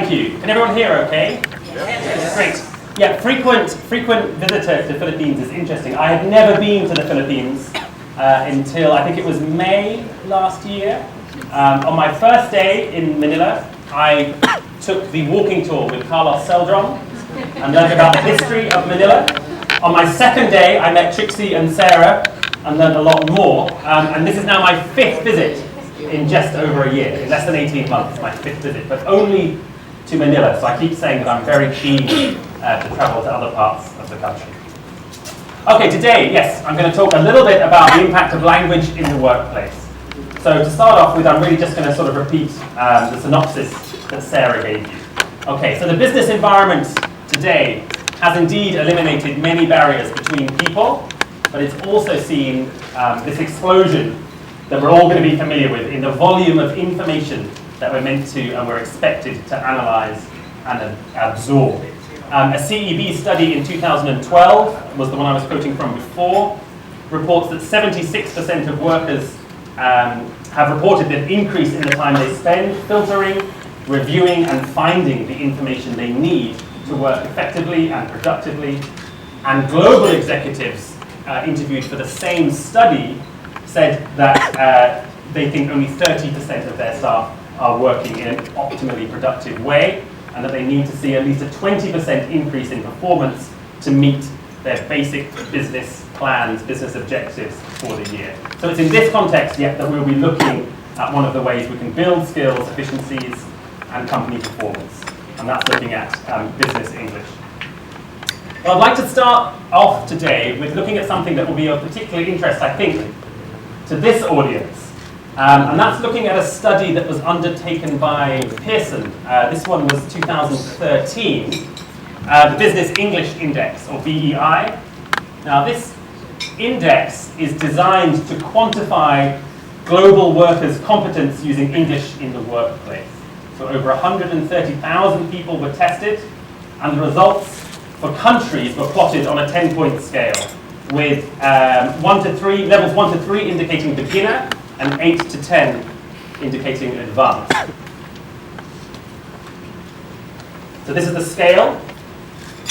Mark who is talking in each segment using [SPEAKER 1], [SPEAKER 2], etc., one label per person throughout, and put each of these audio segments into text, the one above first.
[SPEAKER 1] Thank you. Can everyone hear okay? Yes. Great. Yeah, frequent visitor to the Philippines is interesting. I had never been to the Philippines until I think it was May last year. On my first day in Manila, I took the walking tour with Carlos Celdron and learned about the history of Manila. On my second day, I met Trixie and Sarah and learned a lot more. And this is now my fifth visit in just over a year, in less than 18 months, my fifth visit, but only to Manila. So I keep saying that I'm very keen to travel to other parts of the country. Okay, today, yes, I'm going to talk a little bit about the impact of language in the workplace. So to start off with, I'm really just going to sort of repeat the synopsis that Sarah gave you. Okay, so the business environment today has indeed eliminated many barriers between people, but it's also seen this explosion that we're all going to be familiar with in the volume of information that we're meant to and we're expected to analyse and absorb. A CEB study in 2012 was the one I was quoting from before, reports that 76% of workers have reported an increase in the time they spend filtering, reviewing and finding the information they need to work effectively and productively. And global executives interviewed for the same study said that they think only 30% of their staff are working in an optimally productive way, and that they need to see at least a 20% increase in performance to meet their basic business plans, business objectives for the year. So it's in this context yet that we'll be looking at one of the ways we can build skills, efficiencies, and company performance. And that's looking at business English. Well, I'd like to start off today with looking at something that will be of particular interest, I think, to this audience. And that's looking at a study that was undertaken by Pearson. This one was 2013, the Business English Index, or BEI. Now this index is designed to quantify global workers' competence using English in the workplace. So over 130,000 people were tested, and the results for countries were plotted on a 10-point scale, with levels 1 to 3 indicating beginner, and 8 to 10 indicating advanced. So this is the scale.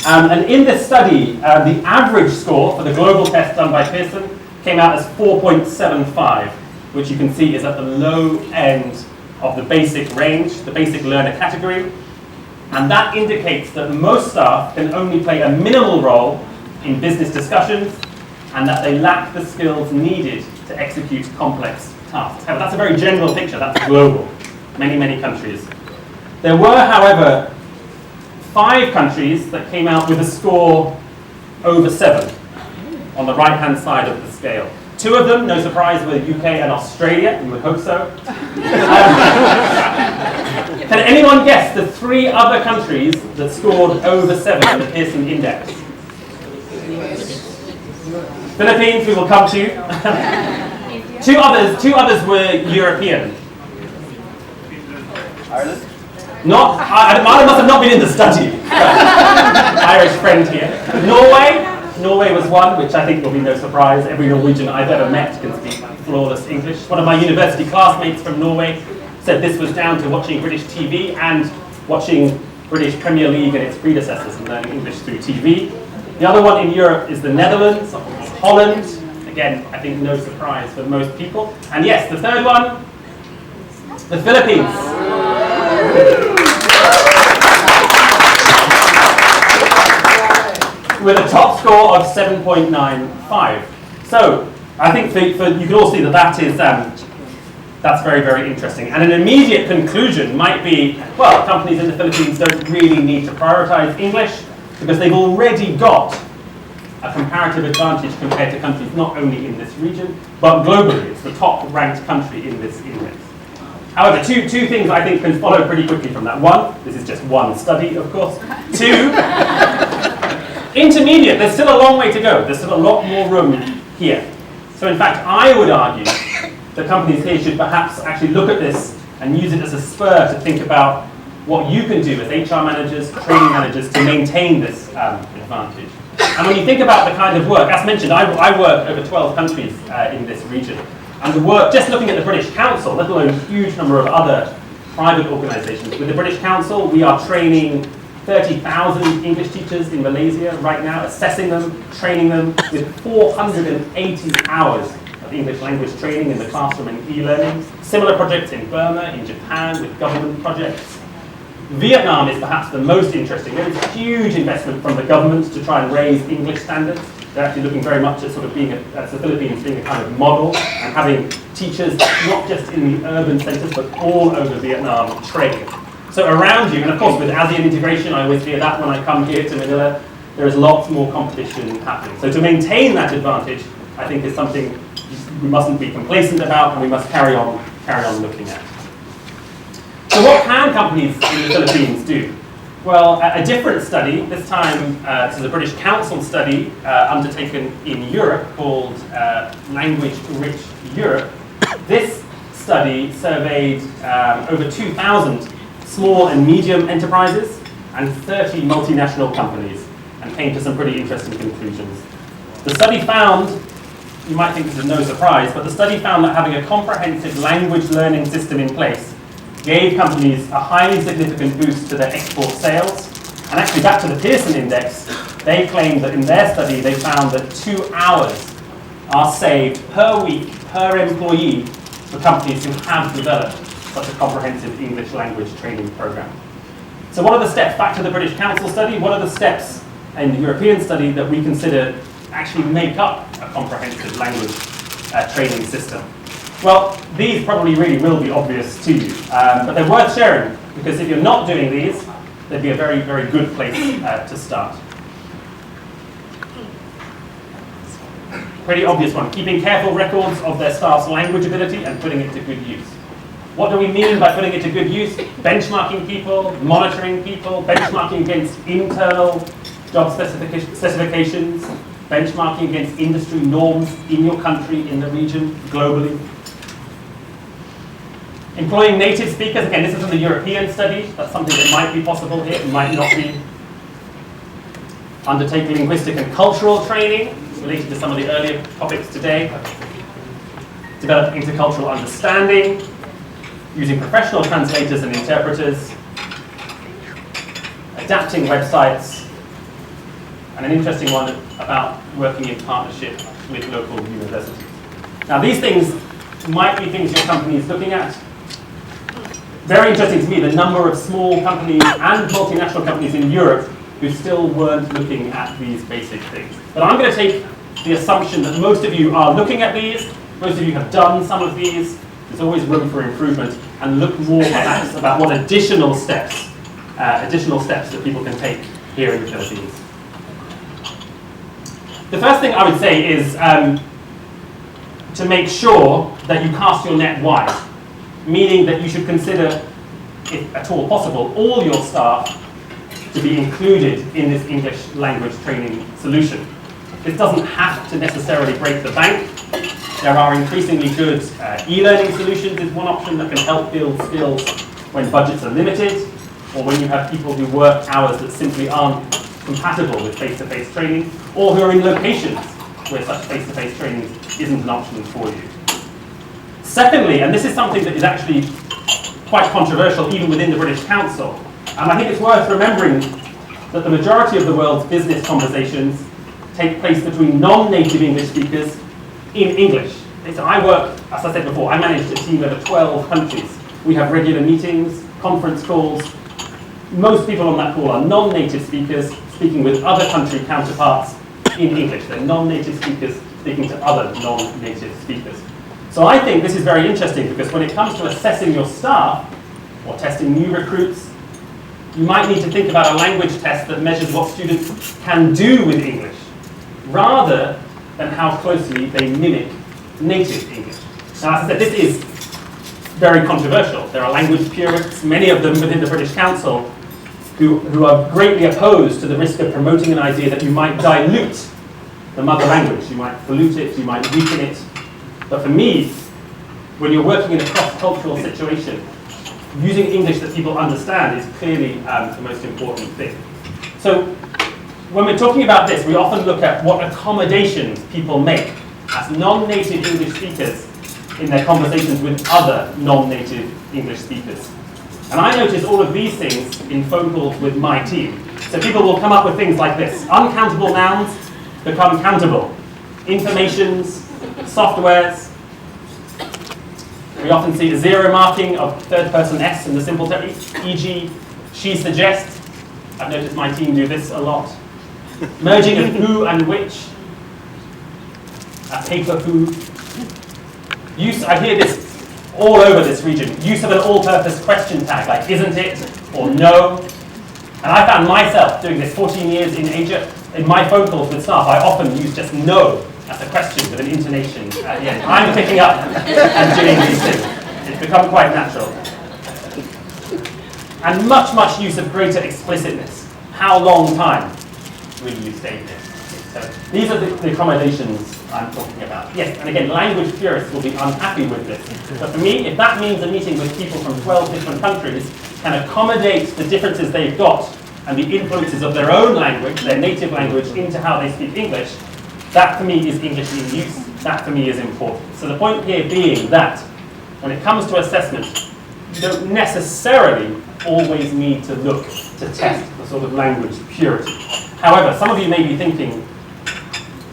[SPEAKER 1] And in this study, the average score for the global test done by Pearson came out as 4.75, which you can see is at the low end of the basic range, the basic learner category. And that indicates that most staff can only play a minimal role in business discussions, and that they lack the skills needed to execute complex tasks. However, that's a very general picture, that's global, many countries. There were, however, 5 countries that came out with a score over 7 on the right-hand side of the scale. 2 of them, no surprise, were the UK and Australia, you would hope so. Can anyone guess the 3 other countries that scored over 7 on the Pearson Index? Philippines, we will come to. Two others were European.
[SPEAKER 2] Ireland?
[SPEAKER 1] Ireland must have not been in the study. Irish friend here. Norway was one, which I think will be no surprise. Every Norwegian I've ever met can speak flawless English. One of my university classmates from Norway said this was down to watching British TV and watching British Premier League and its predecessors and learning English through TV. The other one in Europe is the Netherlands, Holland. Again, I think no surprise for most people. And yes, the third one, the Philippines. With a top score of 7.95. So, I think you can all see that is that's very interesting. And an immediate conclusion might be, well, companies in the Philippines don't really need to prioritize English because they've already got a comparative advantage compared to countries not only in this region, but globally. It's the top-ranked country in this index. However, two things I think can follow pretty quickly from that. 1, this is just one study, of course. 2, intermediate, there's still a long way to go. There's still a lot more room here. So in fact, I would argue that companies here should perhaps actually look at this and use it as a spur to think about what you can do as HR managers, training managers to maintain this advantage. And when you think about the kind of work, as mentioned, I work over 12 countries in this region. And the work, just looking at the British Council, let alone a huge number of other private organisations. With the British Council, we are training 30,000 English teachers in Malaysia right now, assessing them, training them with 480 hours of English language training in the classroom and e-learning. Similar projects in Burma, in Japan, with government projects. Vietnam is perhaps the most interesting. There is huge investment from the government to try and raise English standards. They're actually looking very much at sort of being, as the Philippines being a kind of model and having teachers not just in the urban centres but all over Vietnam trained. So around you, and of course with ASEAN integration, I always hear that when I come here to Manila, there is lots more competition happening. So to maintain that advantage, I think is something we mustn't be complacent about and we must carry on looking at. So what can companies in the Philippines do? Well, a different study, this time this is a British Council study undertaken in Europe called Language Rich Europe. This study surveyed over 2,000 small and medium enterprises and 30 multinational companies and came to some pretty interesting conclusions. The study found, you might think this is no surprise, but the study found that having a comprehensive language learning system in place gave companies a highly significant boost to their export sales. And actually back to the Pearson Index, they claimed that in their study they found that 2 hours are saved per week, per employee, for companies who have developed such a comprehensive English language training program. So what are the steps, back to the British Council study, what are the steps in the European study that we consider actually make up a comprehensive language training system? Well, these probably really will be obvious to you, but they're worth sharing because if you're not doing these, they'd be a very, very good place to start. Pretty obvious one, keeping careful records of their staff's language ability and putting it to good use. What do we mean by putting it to good use? Benchmarking people, monitoring people, benchmarking against internal job specifications, benchmarking against industry norms in your country, in the region, globally. Employing native speakers, again, this is from the European study. That's something that might be possible here, it might not be. Undertaking linguistic and cultural training, related to some of the earlier topics today. Develop intercultural understanding, using professional translators and interpreters. Adapting websites. And an interesting one about working in partnership with local universities. Now these things might be things your company is looking at. Very interesting to me, the number of small companies and multinational companies in Europe who still weren't looking at these basic things. But I'm going to take the assumption that most of you are looking at these, most of you have done some of these, there's always room for improvement, and look more perhaps about what additional steps that people can take here in the Philippines. The first thing I would say is to make sure that you cast your net wide, meaning that you should consider, if at all possible, all your staff to be included in this English language training solution. This doesn't have to necessarily break the bank. There are increasingly good e-learning solutions is one option that can help build skills when budgets are limited, or when you have people who work hours that simply aren't compatible with face-to-face training, or who are in locations where such face-to-face training isn't an option for you. Secondly, and this is something that is actually quite controversial even within the British Council, I think it's worth remembering that the majority of the world's business conversations take place between non-native English speakers in English. So I work, as I said before, I manage a team over 12 countries. We have regular meetings, conference calls. Most people on that call are non-native speakers speaking with other country counterparts in English. They're non-native speakers speaking to other non-native speakers. So I think this is very interesting because when it comes to assessing your staff or testing new recruits, you might need to think about a language test that measures what students can do with English, rather than how closely they mimic native English. Now, as I said, this is very controversial. There are language purists, many of them within the British Council, who are greatly opposed to the risk of promoting an idea that you might dilute the mother language, you might pollute it, you might weaken it. But for me, when you're working in a cross-cultural situation, using English that people understand is clearly the most important thing. So when we're talking about this, we often look at what accommodations people make as non-native English speakers in their conversations with other non-native English speakers. And I notice all of these things in phone calls with my team. So people will come up with things like this. Uncountable nouns become countable. Informations, softwares. We often see a zero marking of third person S in the simple term, e.g., she suggests. I've noticed my team do this a lot. Merging of who and which. A paper who. Use, I hear this all over this region. Use of an all-purpose question tag, like isn't it, or no. And I found myself doing this 14 years in Asia. In my phone calls with staff, I often use just no as a question with an intonation at the end. I'm picking up and doing these things. It's become quite natural. And much use of greater explicitness. How long time will you stay here? So these are the accommodations I'm talking about. Yes, and again, language purists will be unhappy with this. But for me, if that means a meeting with people from 12 different countries can accommodate the differences they've got and the influences of their own language, their native language, into how they speak English, that for me is English in use. That for me is important. So the point here being that when it comes to assessment, you don't necessarily always need to look to test the sort of language purity. However, some of you may be thinking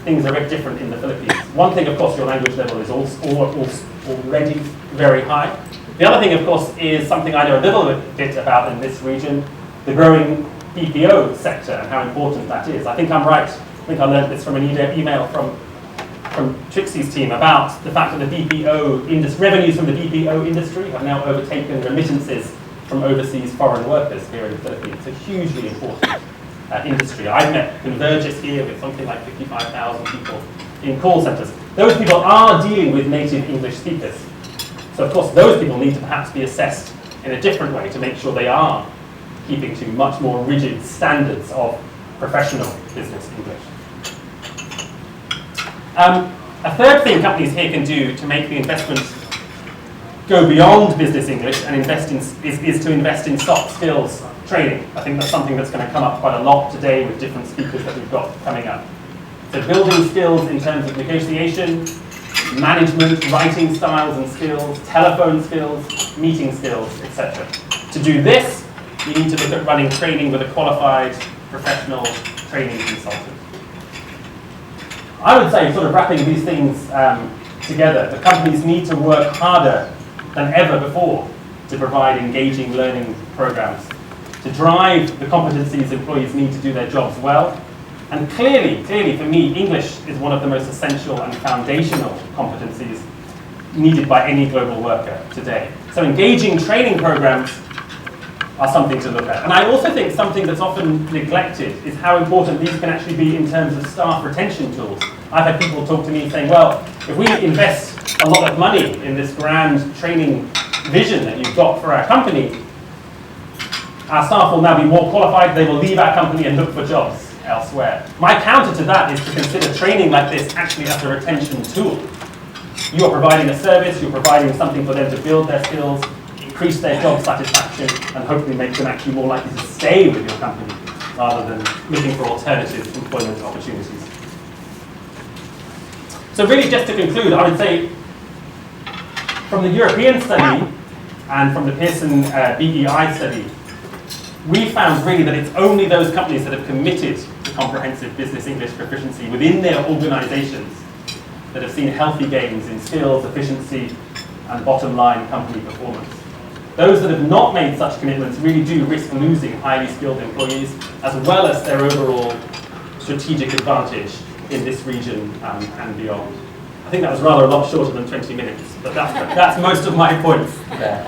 [SPEAKER 1] things are a bit different in the Philippines. One thing, of course, your language level is already very high. The other thing, of course, is something I know a little bit about in this region, the growing BPO sector and how important that is. I think I'm right. I think I learned this from an email from Trixie's team about the fact that the BPO industry, revenues from the BPO industry have now overtaken remittances from overseas foreign workers here in the Philippines. It's a hugely important industry. I've met Convergys here with something like 55,000 people in call centers. Those people are dealing with native English speakers. So of course those people need to perhaps be assessed in a different way to make sure they are keeping to much more rigid standards of professional business English. A third thing companies here can do to make the investment go beyond business English and is to invest in soft skills training. I think that's something that's going to come up quite a lot today with different speakers that we've got coming up. So building skills in terms of negotiation, management, writing styles and skills, telephone skills, meeting skills, etc. To do this, you need to look at running training with a qualified professional training consultant. I would say, sort of wrapping these things together, the companies need to work harder than ever before to provide engaging learning programs, to drive the competencies employees need to do their jobs well. And clearly for me, English is one of the most essential and foundational competencies needed by any global worker today. So engaging training programs are something to look at. And I also think something that's often neglected is how important these can actually be in terms of staff retention tools. I've had people talk to me saying, well, if we invest a lot of money in this grand training vision that you've got for our company, our staff will now be more qualified, they will leave our company and look for jobs elsewhere. My counter to that is to consider training like this actually as a retention tool. You are providing a service, you're providing something for them to build their skills, increase their job satisfaction, and hopefully make them actually more likely to stay with your company rather than looking for alternative employment opportunities. So really just to conclude, I would say from the European study and from the Pearson BEI study, we found really that it's only those companies that have committed to comprehensive business English proficiency within their organizations that have seen healthy gains in skills, efficiency, and bottom line company performance. Those that have not made such commitments really do risk losing highly skilled employees, as well as their overall strategic advantage in this region and beyond. I think that was rather a lot shorter than 20 minutes, but that's most of my points there.